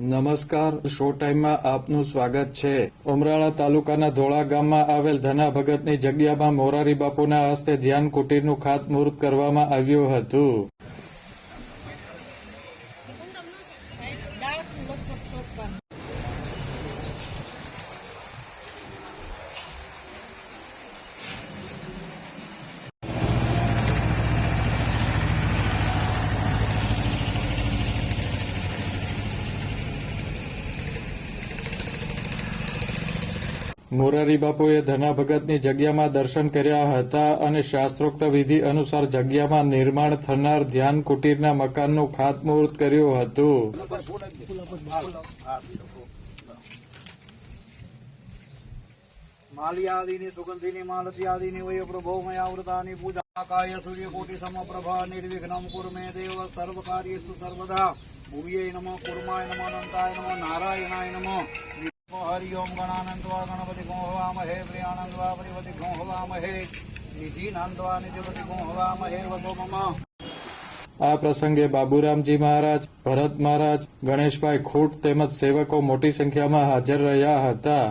નમસ્કાર, શો ટાઈમમાં આપનું સ્વાગત છે। ઉમરાળા તાલુકાના ધોળા ગામમાં આવેલ ધના ભગતની જગ્યામાં મોરારી બાપુના હસ્તે ધ્યાન કુટીરનું ખાતમુહૂર્ત કરવામાં આવ્યું હતું। મોરારી બાપુએ ધના ભગતની જગ્યામાં દર્શન કર્યા હતા અને શાસ્ત્રોક્ત વિધિ અનુસાર જગ્યામાં નિર્માણ થનાર ધ્યાન કુટીરના મકાનનું ખાતમુહૂર્ત કર્યું હતું। माल्यादीनि सुगंधिनि मालत्यादीनि वै प्रभोमयावृतानि पूजाकाय सूर्यकोटि समप्रभा निर्विघ्नं कुरु मे देव सर्वकार्येषु सर्वदा। भूये नमः कुर्माय नमः अनंताय नमः नारायणाय नमः। हरि ओम गणानंदवा गणपति गो हवामहे प्रियानंदवा परिपति गो हवामहे निधिनंदवा निधिपति गो हवामहे वसो मम। આ પ્રસંગે બાબુરામજી મહારાજ, ભરત મહારાજ, ગણેશભાઈ ખૂટ તેમજ સેવકો મોટી સંખ્યામાં હાજર રહ્યા હતા।